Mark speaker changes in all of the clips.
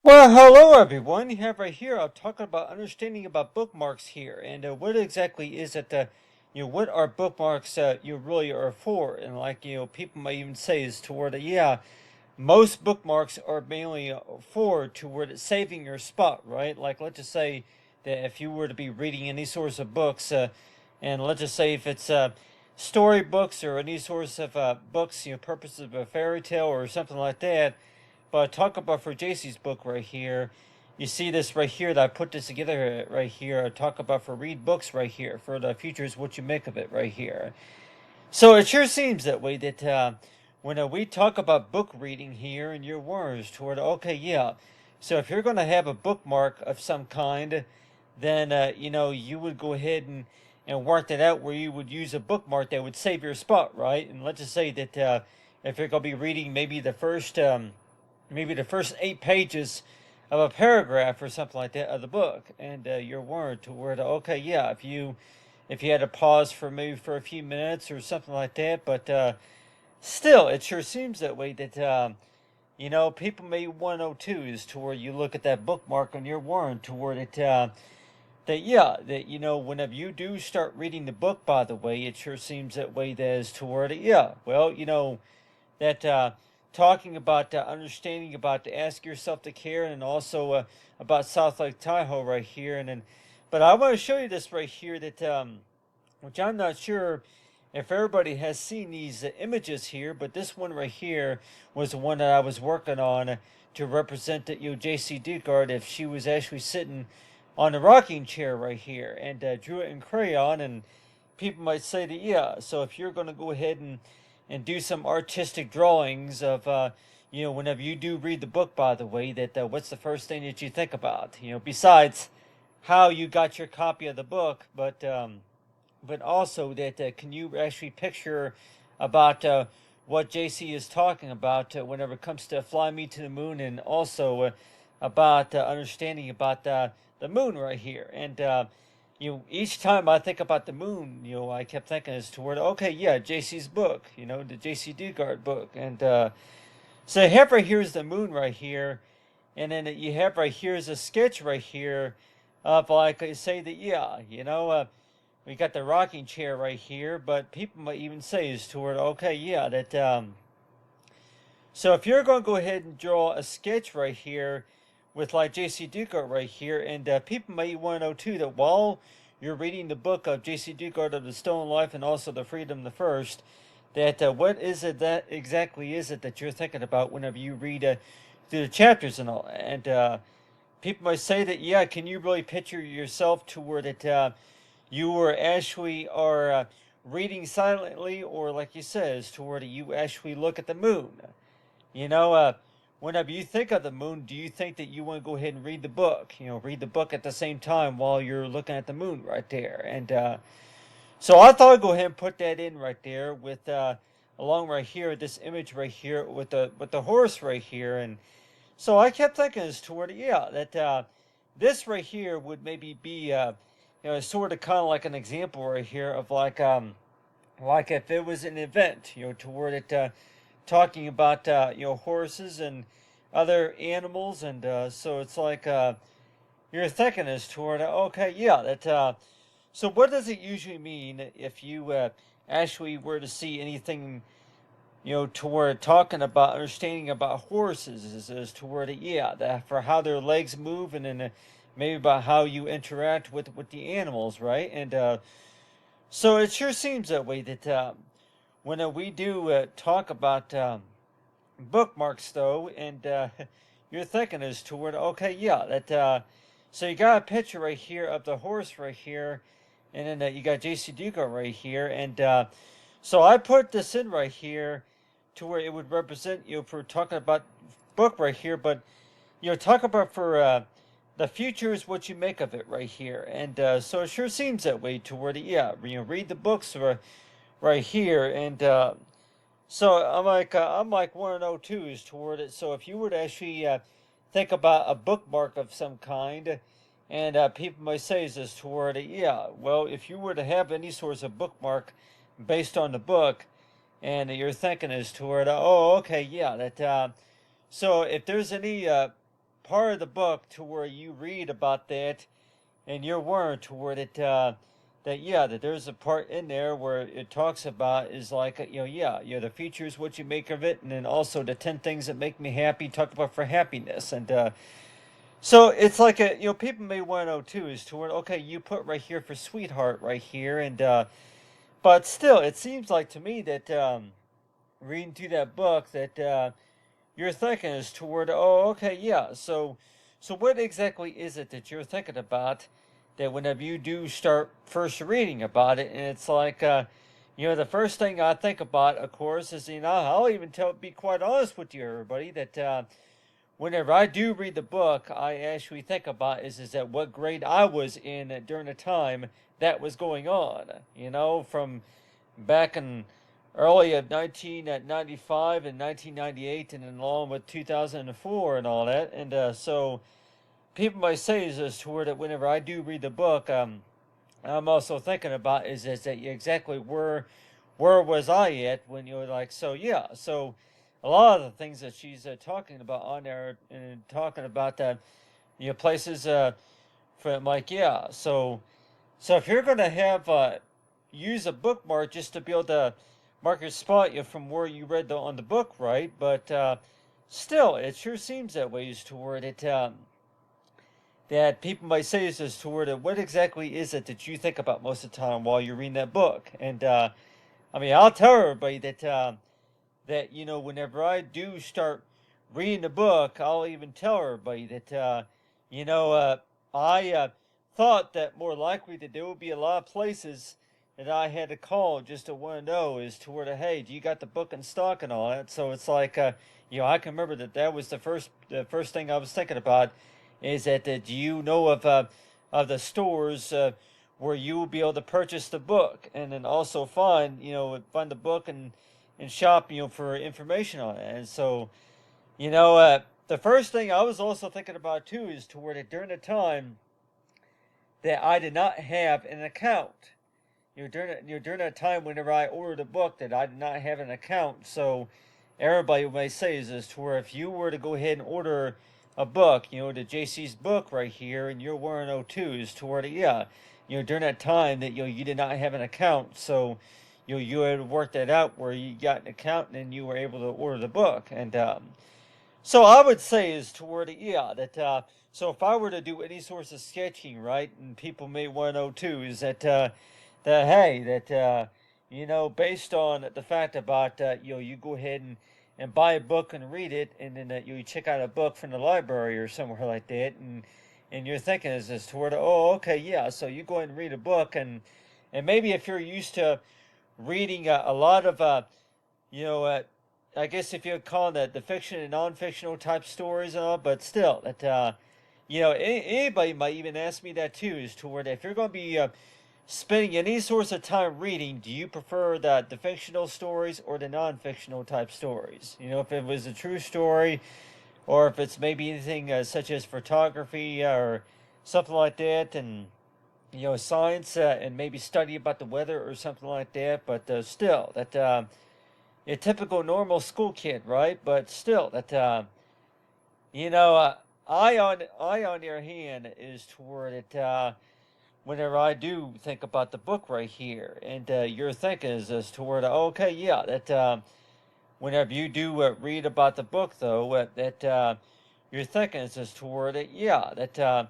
Speaker 1: Well, hello everyone. You have right here. I'm talking about understanding about bookmarks here, and what exactly is it? What are bookmarks? You really are for, and like people might even say is toward yeah, most bookmarks are mainly for toward saving your spot, right? Like let's just say that if you were to be reading any sorts of books, and let's just say if it's storybooks or any sorts of books, purposes of a fairy tale or something like that. But talk about for Jaycee's book right here. You see this right here that I put this together right here. I talk about for read books right here. For the future is what you make of it right here. So it sure seems that way that when we talk about book reading here in your words toward okay yeah. So if you're going to have a bookmark of some kind, then you would go ahead and work that out where you would use a bookmark that would save your spot, right? And let's just say that if you're going to be reading maybe the first 8 pages of a paragraph or something like that of the book, and your word to where okay yeah, if you had to pause for maybe for a few minutes or something like that, but still it sure seems that way that people may want to know too is to where you look at that bookmark on your word to where that yeah, that whenever you do start reading the book, by the way, it sure seems that way that is toward it yeah, well, that talking about understanding about to ask yourself to care, and also about South Lake Tahoe right here, and then but I want to show you this right here that which I'm not sure if everybody has seen these images here, but this one right here was the one that I was working on to represent that Jaycee Dugard if she was actually sitting on the rocking chair right here, and drew it in crayon. And people might say that yeah, so if you're going to go ahead and do some artistic drawings of whenever you do read the book, by the way, that what's the first thing that you think about, besides how you got your copy of the book, but also that can you actually picture about what Jaycee is talking about whenever it comes to Fly Me to the Moon, and also about understanding about the moon right here. And each time I think about the moon, I kept thinking as to where okay yeah, Jaycee's book, the Jaycee Dugard book. And so you have right here is the moon right here, and then you have right here is a sketch right here of like I say that yeah, we got the rocking chair right here, but people might even say is toward okay yeah that so if you're going to go ahead and draw a sketch right here with like Jaycee Dugard right here, and people might want to know too that while you're reading the book of Jaycee Dugard of the Stolen Life and also the Freedom the First, that what is it that exactly is it that you're thinking about whenever you read through the chapters and all, and people might say that yeah, can you really picture yourself to where that you were actually are reading silently, or like you says, to where you actually look at the moon. You know, uh, Whenever you think of the moon, do you think that you want to go ahead and read the book? Read the book at the same time while you're looking at the moon right there. And so I thought I'd go ahead and put that in right there with along right here, this image right here with the horse right here. And so I kept thinking as toward yeah that this right here would maybe be sort of kind of like an example right here of like if it was an event, toward it talking about horses and other animals. And so it's like you're thinking as toward okay yeah that so what does it usually mean if you actually were to see anything toward talking about understanding about horses is toward it yeah that for how their legs move, and then maybe about how you interact with the animals, right? And so it sure seems that way that when we do talk about bookmarks though, and you're thinking is toward okay yeah that so you got a picture right here of the horse right here, and then you got Jaycee Dugard right here. And so I put this in right here to where it would represent for talking about book right here, but talk about for the future is what you make of it right here. And so it sure seems that way to where yeah, read the books right here. And so I'm like 102 is toward it. So if you were to actually think about a bookmark of some kind, and people might say is this toward it, yeah. Well, if you were to have any sorts of bookmark based on the book, and you're thinking is toward, oh, okay, yeah, that. So if there's any part of the book to where you read about that, and you're warned toward it that yeah, that there's a part in there where it talks about is like yeah, the future is what you make of it, and then also the 10 things that make me happy. Talk about for happiness, and so it's like people may want to know too is toward okay, you put right here for sweetheart right here, and but still, it seems like to me that reading through that book that you're thinking is toward oh okay yeah so what exactly is it that you're thinking about that whenever you do start first reading about it and it's like the first thing I think about of course is I'll even be quite honest with you everybody that whenever I do read the book I actually think about is that what grade I was in during the time that was going on from back in early of 1995 and 1998 and then along with 2004 and all that and so people might say is this to where that whenever I do read the book I'm also thinking about is that exactly where was I at when you're like so yeah so a lot of the things that she's talking about on there and talking about places from like yeah so if you're gonna have use a bookmark just to be able to mark your spot from where you read on the book, right? But still, it sure seems that way is toward it. That people might say is toward it. What exactly is it that you think about most of the time while you're reading that book? And I mean, I'll tell everybody that whenever I do start reading the book, I'll even tell everybody that I thought that more likely that there would be a lot of places that I had to call just to want to know is to where to hey, do you got the book in stock and all that? So it's like I can remember that was the first thing I was thinking about is that do you know of the stores where you will be able to purchase the book and then also find the book and shop for information on it. And so the first thing I was also thinking about too is to where that during the time that I did not have an account. During that time whenever I ordered a book that I did not have an account. So everybody may say is to where if you were to go ahead and order a book, the Jaycee's book right here, and you're wearing O2 is to where yeah, during that time that you did not have an account, so you had to work that out where you got an account and then you were able to order the book. And so I would say is toward yeah that so if I were to do any sorts of sketching, right, and people may want to know too is that that hey that based on the fact about you go ahead and buy a book and read it and then you check out a book from the library or somewhere like that and you're thinking is this toward oh okay yeah so you go ahead and read a book and maybe if you're used to reading a lot of you know I guess if you're calling that the fiction and non-fictional type stories and all, but still that anybody might even ask me that too is toward if you're going to be spending any sorts of time reading, do you prefer the fictional stories or the non-fictional type stories? If it was a true story, or if it's maybe anything such as photography or something like that, and science and maybe study about the weather or something like that. But still, that a typical normal school kid, right? But still, that I on your hand is toward it. Whenever I do think about the book right here, and your thinking is as toward okay, yeah, that whenever you do read about the book, though, that your thinking is as toward it, yeah, that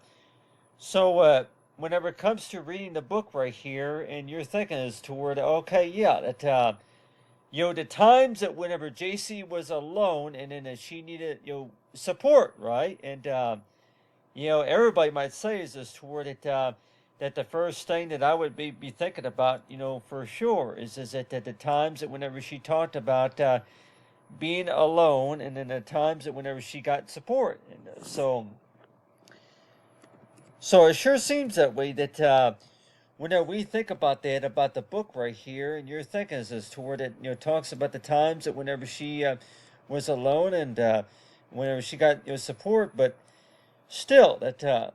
Speaker 1: so whenever it comes to reading the book right here, and your thinking is toward okay, yeah, that the times that whenever Jaycee was alone, and then that she needed support, right, and everybody might say is this toward it. That the first thing that I would be thinking about, for sure, is that the times that whenever she talked about being alone, and then the times that whenever she got support, and so it sure seems that way that whenever we think about that about the book right here, and you're thinking is this toward it, talks about the times that whenever she was alone and whenever she got support, but still that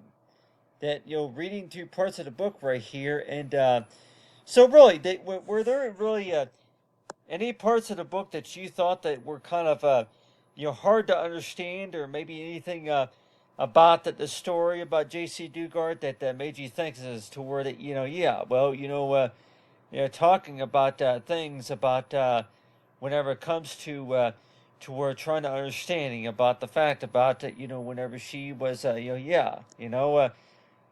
Speaker 1: reading through parts of the book right here and so really were there really any parts of the book that you thought that were kind of hard to understand or maybe anything about the story about Jaycee Dugard that made you think as to where that yeah, well, talking about things about whenever it comes to her trying to understanding about the fact about whenever she was yeah,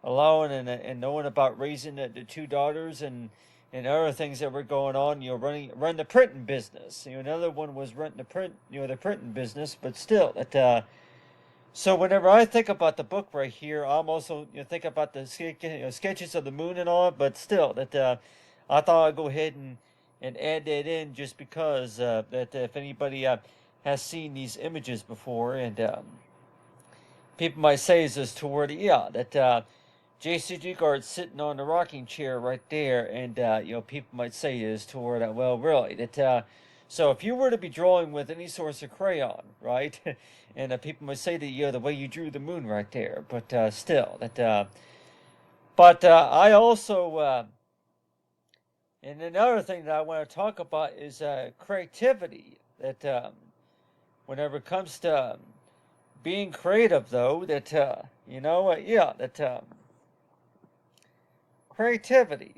Speaker 1: alone and knowing about raising the two daughters and other things that were going on, run the printing business. Another one was running the printing business, but still, that so whenever I think about the book right here, I'm also think about the sketches of the moon and all, but still that I thought I'd go ahead and add that in just because that if anybody has seen these images before, and people might say is this toward yeah that Jaycee Dugard's sitting on the rocking chair right there, and people might say is toward well really that so if you were to be drawing with any source of crayon, right, and people might say that the way you drew the moon right there, but still that but I also and another thing that I want to talk about is creativity. That whenever it comes to being creative, though, that yeah, that creativity,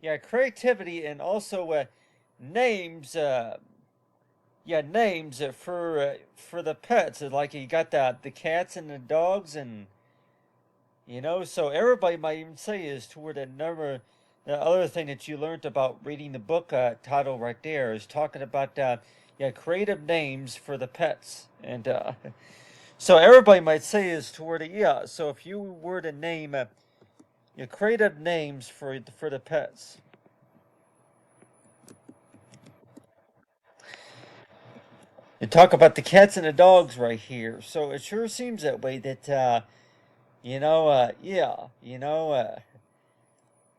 Speaker 1: yeah, creativity, and also names, yeah, names for the pets. Like you got the cats and the dogs, and so everybody might even say is toward a number. The other thing that you learned about reading the book title right there is talking about yeah, creative names for the pets, and so everybody might say is toward a yeah. So if you were to name your creative names for the pets, and talk about the cats and the dogs right here. So it sure seems that way. That yeah,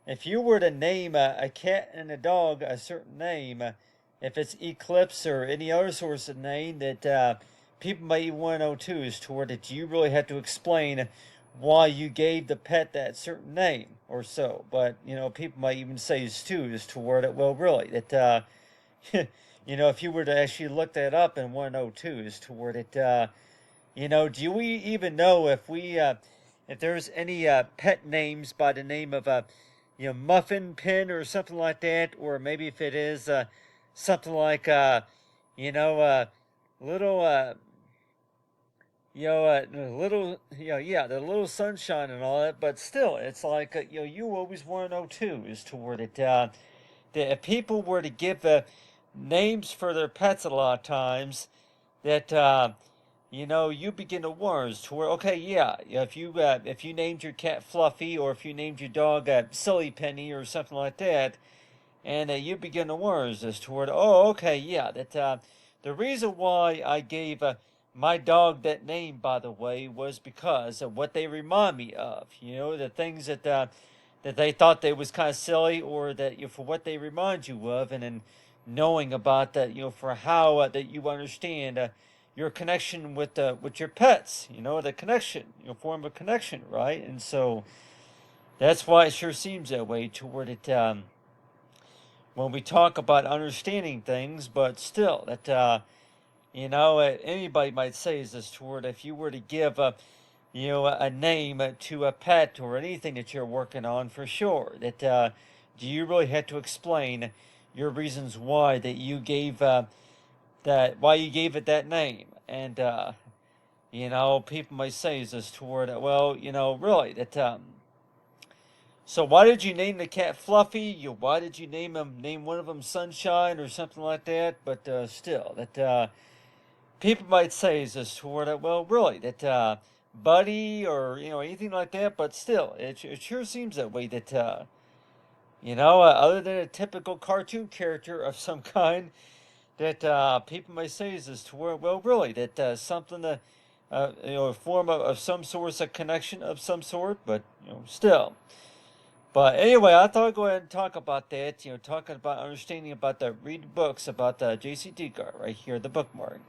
Speaker 1: if you were to name a cat and a dog a certain name, if it's Eclipse or any other source of name, that people may want to know too is toward that you really have to explain why you gave the pet that certain name or so. But people might even say is too is toward it. Well, really, that if you were to actually look that up and want to know too is toward it. Do we even know if there's any pet names by the name of Muffin Pin or something like that, or maybe if it is something like you know, little little yeah, the little sunshine and all that. But still, it's like you always want to know too is toward it that if people were to give names for their pets a lot of times that you begin to wonder to where okay, yeah, if you named your cat Fluffy or if you named your dog Silly Penny or something like that, and you begin to wonder as toward oh okay, yeah, that the reason why I gave my dog that name, by the way, was because of what they remind me of. The things that they thought they was kind of silly, or that for what they remind you of, and then knowing about that, for how that you understand your connection with your pets, the connection, form of connection, right? And so that's why it sure seems that way toward it when we talk about understanding things, but still that anybody might say is this toward if you were to give a name to a pet or anything that you're working on, for sure that do you really have to explain your reasons why that you gave that why you gave it that name, and people might say is this toward well, really that so why did you name the cat Fluffy? Why did you name one of them Sunshine or something like that? But still that people might say is this toward well, really that Buddy or anything like that. But still, it sure seems that way that other than a typical cartoon character of some kind, that people may say is this toward well, really that something a form of some sort of connection of some sort. But still. But anyway, I thought I'd go ahead and talk about that. Talking about understanding about the read books about the Jaycee Dugard right here, the bookmark.